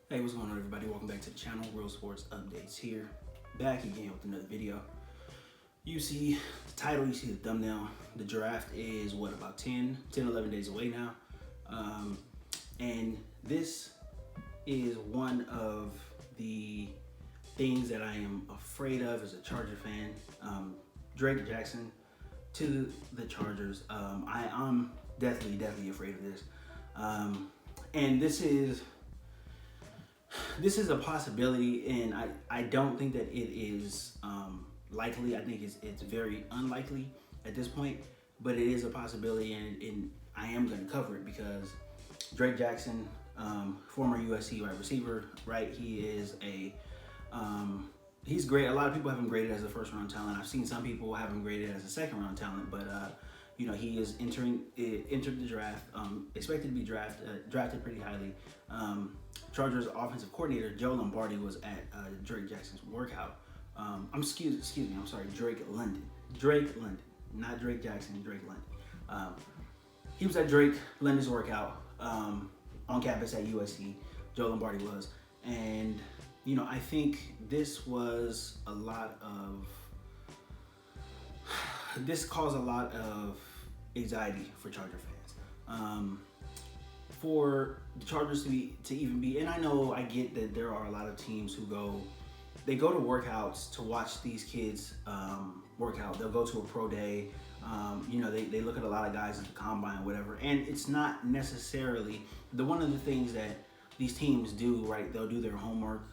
Hey, what's going on, everybody? Welcome back to the channel. Real Sports Updates here. Back again with another video. You see the title, you see the thumbnail. The draft is what, about 11 days away now. And this is one of the things that I am afraid of as a Charger fan. Drake Jackson to the Chargers. I'm definitely afraid of this. And this is a possibility, and I don't think that it is likely. I think it's very unlikely at this point, but it is a possibility, and I am going to cover it because Drake Jackson, former USC wide receiver, right? He is he's great. A lot of people have him graded as a first round talent. I've seen some people have him graded as a second round talent, but he is entered the draft, expected to be drafted pretty highly. Chargers offensive coordinator Joe Lombardi was at Drake Jackson's workout. Excuse me, I'm sorry, Drake London, not Drake Jackson, Drake London. He was at Drake London's workout on campus at USC. Joe Lombardi was, and I think this caused a lot of anxiety for Charger fans. For the Chargers to even be, and I get that there are a lot of teams who go to workouts to watch these kids work out. They'll go to a pro day. They look at a lot of guys at the combine, whatever, and it's not necessarily one of the things that these teams do, right? They'll do their homework.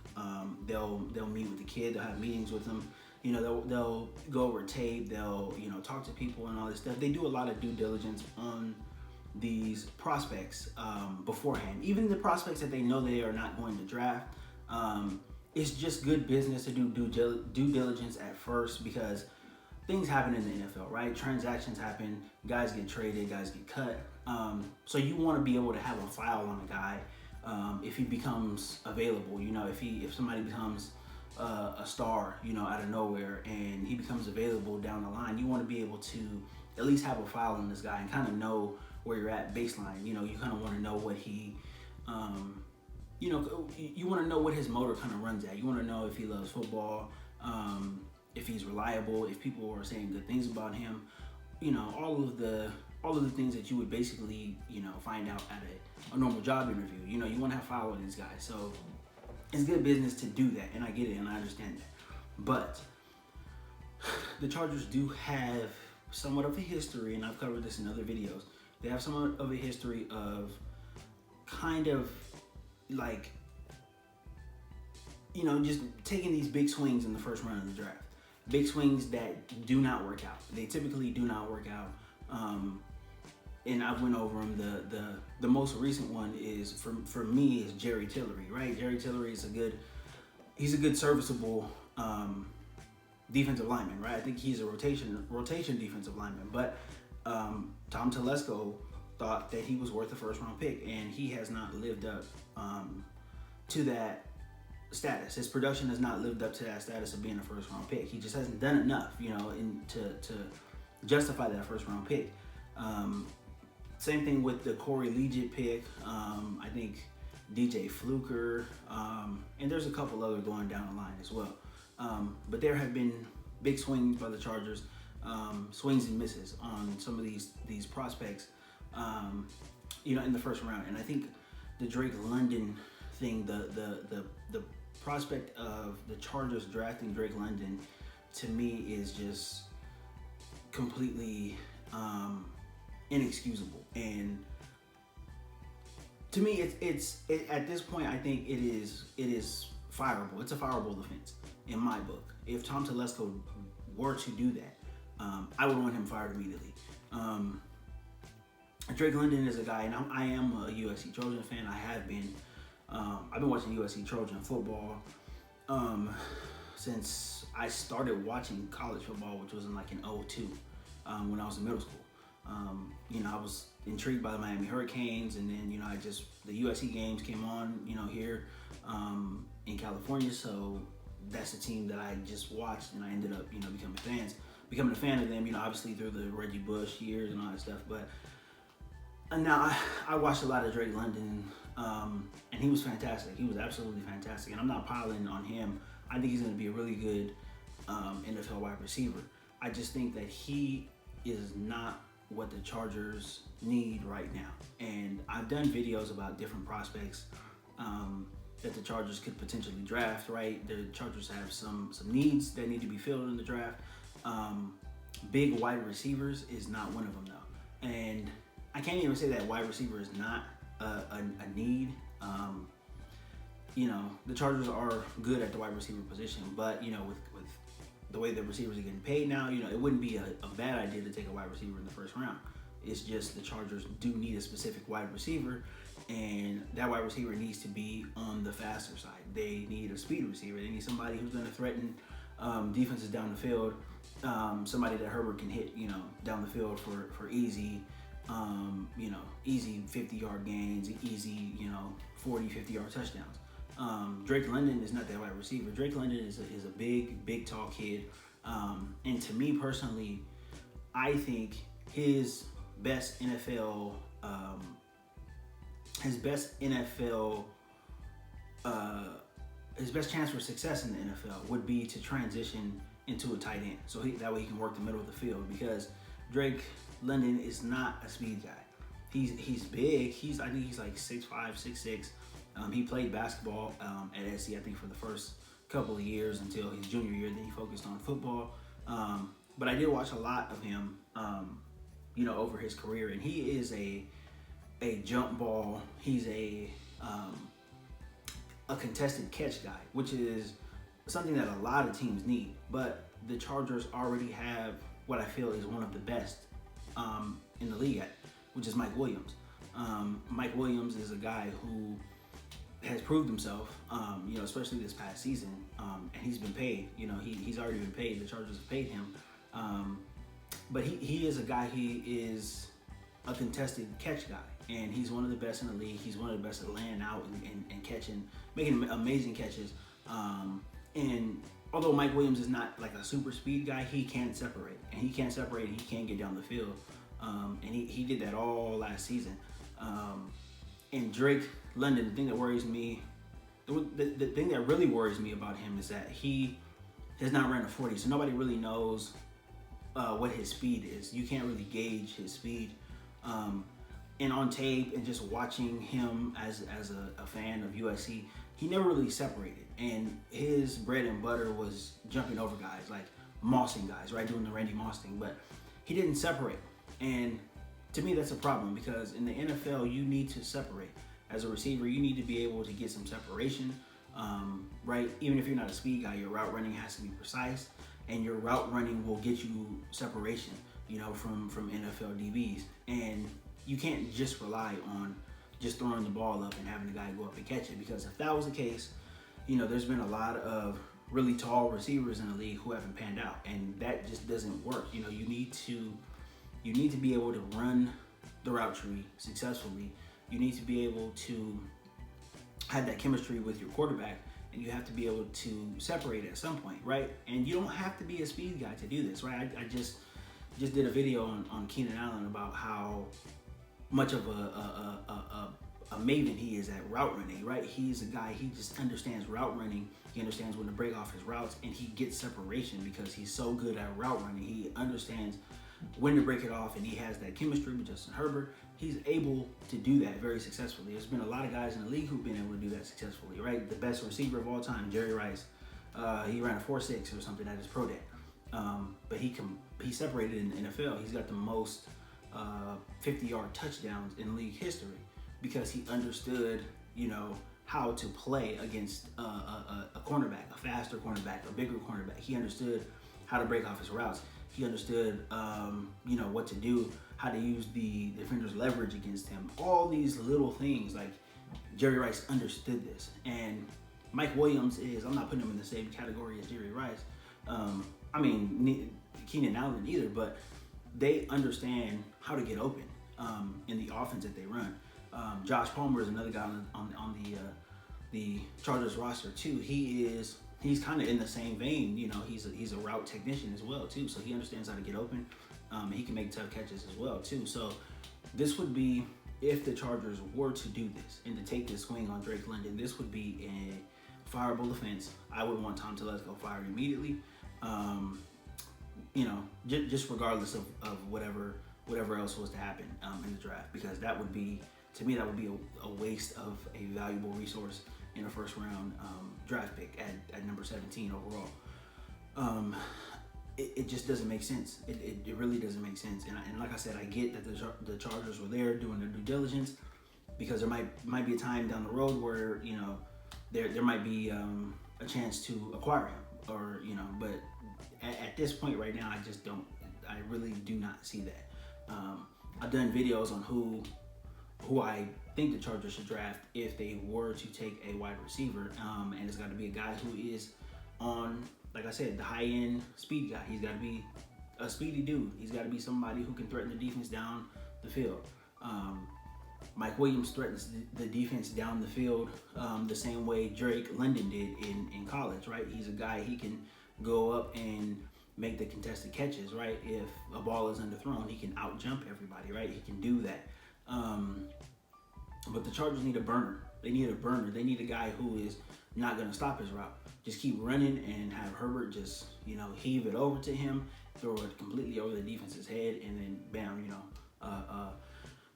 They'll meet with the kid. They'll have meetings with them. They'll go over tape. They'll talk to people and all this stuff. They do a lot of due diligence on these prospects beforehand. Even the prospects that they know they are not going to draft. It's just good business to do due diligence at first, because things happen in the NFL, right? Transactions happen. Guys get traded. Guys get cut. So you want to be able to have a file on a guy. If he becomes available, if somebody becomes a star, out of nowhere, and he becomes available down the line, you want to be able to at least have a file on this guy and kind of know where you're at baseline. You kind of want to know what he, you want to know what his motor kind of runs at. You want to know if he loves football, if he's reliable, if people are saying good things about him, all of the things that you would basically, find out at a normal job interview. You want to have file with these guys. So it's good business to do that, and I get it, and I understand that. But the Chargers do have somewhat of a history, and I've covered this in other videos. They have somewhat of a history of kind of like, just taking these big swings in the first round of the draft. Big swings that do not work out. They typically do not work out. And I went over them. The most recent one is for me is Jerry Tillery, right? Jerry Tillery is he's a good serviceable defensive lineman, right? I think he's a rotation defensive lineman, but Tom Telesco thought that he was worth a first round pick, and he has not lived up to that status. His production has not lived up to that status of being a first round pick. He just hasn't done enough, to justify that first round pick. Same thing with the Corey Liuget pick. I think DJ Fluker, and there's a couple other going down the line as well. But there have been big swings by the Chargers, swings and misses on some of these prospects, in the first round. And I think the Drake London thing, the prospect of the Chargers drafting Drake London, to me is just completely inexcusable. And to me, it's at this point, I think it is fireable. It's a fireable offense in my book. If Tom Telesco were to do that, I would want him fired immediately. Drake London is a guy, and I am a USC Trojan fan. I have been. I've been watching USC Trojan football since I started watching college football, which was in like in 2002, when I was in middle school. I was intrigued by the Miami Hurricanes, and then the USC games came on, here in California, so that's a team that I just watched, and I ended up becoming a fan of them, obviously through the Reggie Bush years and all that stuff. But now I watched a lot of Drake London And he was fantastic. He was absolutely fantastic. And I'm not piling on him. I think he's going to be a really good NFL wide receiver. I just think that he is not what the Chargers need right now. And I've done videos about different prospects that the Chargers could potentially draft, right? The Chargers have some needs that need to be filled in the draft. Big wide receivers is not one of them, though. And I can't even say that wide receiver is not a need. The Chargers are good at the wide receiver position, but, with the way the receivers are getting paid now, it wouldn't be a bad idea to take a wide receiver in the first round. It's just the Chargers do need a specific wide receiver, and that wide receiver needs to be on the faster side. They need a speed receiver. They need somebody who's going to threaten defenses down the field, somebody that Herbert can hit, down the field for easy, easy 50-yard gains, easy, 40, 50-yard touchdowns. Drake London is not that wide receiver. Drake London is a big, tall kid. And to me personally, I think his best NFL, his best chance for success in the NFL would be to transition into a tight end. So that way he can work the middle of the field, because Drake London is not a speed guy. He's big. I think he's like 6'5", 6'6". He played basketball at SC, I think, for the first couple of years until his junior year. Then he focused on football. But I did watch a lot of him, over his career, and he is a jump ball. He's a contested catch guy, which is something that a lot of teams need. But the Chargers already have what I feel is one of the best in the league at, which is Mike Williams. Mike Williams is a guy who has proved himself, especially this past season, and he's been paid. He's already been paid. The Chargers have paid him. But he is a guy, he is a contested catch guy, and he's one of the best in the league. He's one of the best at laying out and catching, making amazing catches. And although Mike Williams is not like a super speed guy, he can separate, and he can get down the field. And he did that all last season. And Drake London, the thing that worries me, the thing that really worries me about him is that he has not ran a 40, so nobody really knows what his speed is. You can't really gauge his speed. And on tape and just watching him as a fan of USC, he never really separated. And his bread and butter was jumping over guys, like mossing guys, right? Doing the Randy Moss thing, but he didn't separate. And to me, that's a problem, because in the NFL, you need to separate. As a receiver, you need to be able to get some separation, right? Even if you're not a speed guy, your route running has to be precise, and your route running will get you separation, from NFL DBs. And you can't just rely on just throwing the ball up and having the guy go up and catch it, because if that was the case, there's been a lot of really tall receivers in the league who haven't panned out, and that just doesn't work. You need to be able to run the route tree successfully. You need to be able to have that chemistry with your quarterback, and you have to be able to separate at some point, right? And you don't have to be a speed guy to do this, right? I just did a video on Keenan Allen about how much of a maven he is at route running, right? He's a guy, he just understands route running. He understands when to break off his routes, and he gets separation because he's so good at route running. He understands when to break it off, and he has that chemistry with Justin Herbert. He's able to do that very successfully. There's been a lot of guys in the league who've been able to do that successfully, right? The best receiver of all time, Jerry Rice, he ran a 4.6 or something at his pro day. But he separated in the NFL. He's got the most 50-yard touchdowns in league history, because he understood, how to play against a cornerback, a faster cornerback, a bigger cornerback. He understood how to break off his routes. He understood, what to do, how to use the defender's leverage against him. All these little things, like Jerry Rice understood this. And Mike Williams I'm not putting him in the same category as Jerry Rice. Keenan Allen either, but they understand how to get open in the offense that they run. Josh Palmer is another guy on the Chargers roster too. He's kind of in the same vein, he's a route technician as well too, so he understands how to get open. He can make tough catches as well too. So this would be if the Chargers were to do this and to take this swing on Drake London, this would be a fireable offense. I would want Tom Telesco fired immediately. You know, just regardless of whatever else was to happen in the draft, because that would be, to me, that would be a waste of a valuable resource in a first round draft pick at number 17 overall. It just doesn't make sense. It really doesn't make sense. And like I said, I get that the Chargers were there doing their due diligence, because there might be a time down the road where, you know, there might be a chance to acquire him, or, you know, but at this point right now, I really do not see that. I've done videos on who I think the Chargers should draft if they were to take a wide receiver, and it's got to be a guy who is on, like I said, the high-end speed guy. He's got to be a speedy dude. He's got to be somebody who can threaten the defense down the field. Mike Williams threatens the defense down the field the same way Drake London did in college, right? He's a guy, he can go up and make the contested catches, right? If a ball is underthrown, he can out-jump everybody, right? He can do that. But the Chargers need a burner. They need a burner. They need a guy who is not going to stop his route. Just keep running and have Herbert just, you know, heave it over to him, throw it completely over the defense's head, and then bam, you know,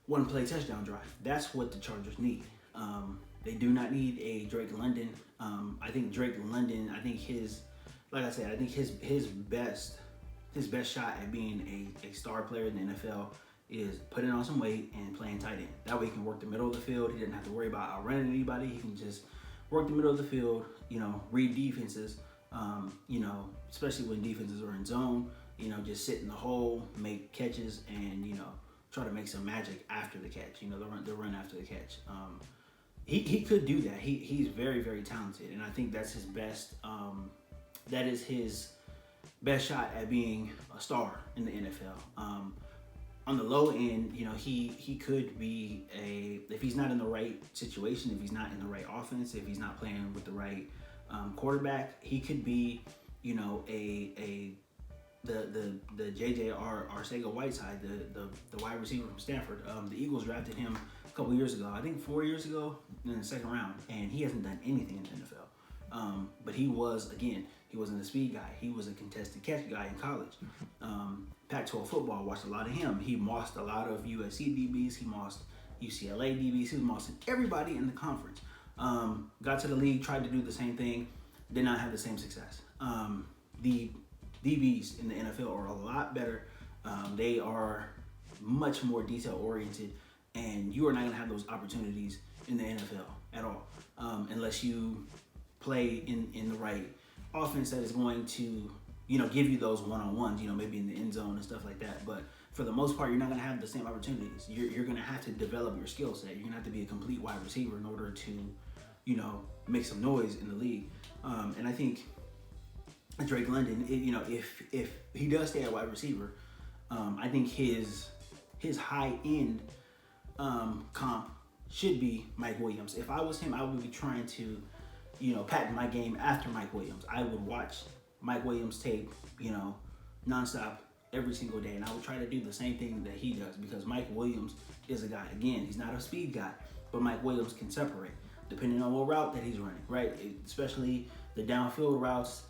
one-play touchdown drive. That's what the Chargers need. They do not need a Drake London. I think Drake London, like I said, I think his best shot at being a star player in the NFL is putting on some weight and playing tight end. That way he can work the middle of the field. He doesn't have to worry about outrunning anybody. He can just work the middle of the field, you know, read defenses, you know, especially when defenses are in zone, you know, just sit in the hole, make catches, and, you know, try to make some magic after the catch, you know, the run after the catch. He could do that. He's very, very talented, and I think that's his best, that is his best shot at being a star in the NFL. On the low end, you know, he could be if he's not in the right situation, if he's not in the right offense, if he's not playing with the right quarterback, he could be, you know, the J.J. Arcega-Whiteside, the wide receiver from Stanford. The Eagles drafted him a couple years ago, I think 4 years ago, in the second round, and he hasn't done anything in the NFL. But he wasn't a speed guy. He was a contested catch guy in college. Pac-12 football, watched a lot of him. He mossed a lot of USC DBs. He mossed UCLA DBs. He was mossing everybody in the conference. Got to the league, tried to do the same thing, did not have the same success. The DBs in the NFL are a lot better. They are much more detail-oriented, and you are not going to have those opportunities in the NFL at all, unless you play in the right offense that is going to, you know, give you those one-on-ones, you know, maybe in the end zone and stuff like that. But for the most part, you're not going to have the same opportunities. You're going to have to develop your skill set. You're going to have to be a complete wide receiver in order to, you know, make some noise in the league. And I think Drake London, you know, if he does stay at wide receiver, I think his high-end comp should be Mike Williams. If I was him, I would be trying to, you know, patent my game after Mike Williams. I would watch Mike Williams tape, you know, nonstop every single day, and I would try to do the same thing that he does, because Mike Williams is a guy, again, he's not a speed guy, but Mike Williams can separate depending on what route that he's running, right? Especially the downfield routes,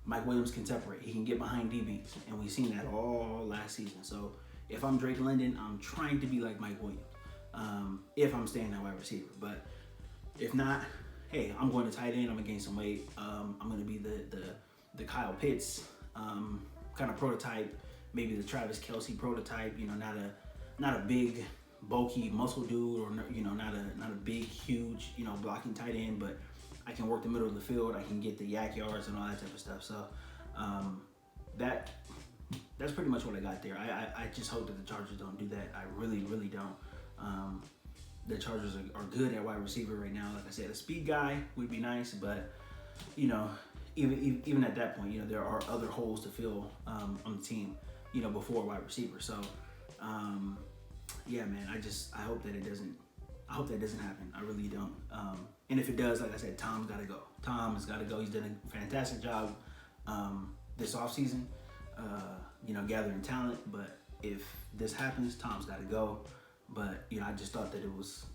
Mike Williams can separate. He can get behind DBs, and we've seen that all last season. So if I'm Drake London, I'm trying to be like Mike Williams, if I'm staying at wide receiver. But if not, hey, I'm going to tight end. I'm gonna gain some weight. I'm gonna be the Kyle Pitts kind of prototype, maybe the Travis Kelce prototype. You know, not a big bulky muscle dude, or, you know, not a big huge, you know, blocking tight end, but I can work the middle of the field. I can get the yak yards and all that type of stuff. So that's pretty much what I got there. I just hope that the Chargers don't do that. I really, really don't. The Chargers are good at wide receiver right now. Like I said, a speed guy would be nice, but, you know, even at that point, you know, there are other holes to fill on the team, you know, before wide receiver. So, yeah, man, I hope that it doesn't. I hope that doesn't happen. I really don't. And if it does, like I said, Tom's got to go. Tom has got to go. He's done a fantastic job this offseason, you know, gathering talent. But if this happens, Tom's got to go. But you know, I just thought that it was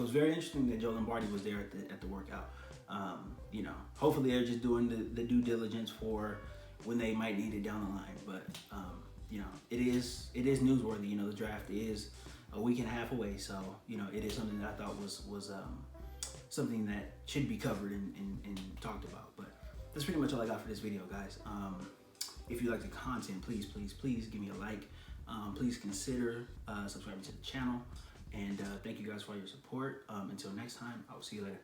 very interesting that Joe Lombardi was there at the workout. You know, hopefully they're just doing the due diligence for when they might need it down the line. But you know, it is newsworthy. You know, the draft is a week and a half away, so you know, it is something that I thought was something that should be covered and talked about. But that's pretty much all I got for this video, guys. If you like the content, please give me a like. Please consider subscribing to the channel. And thank you guys for all your support. Until next time, I will see you later.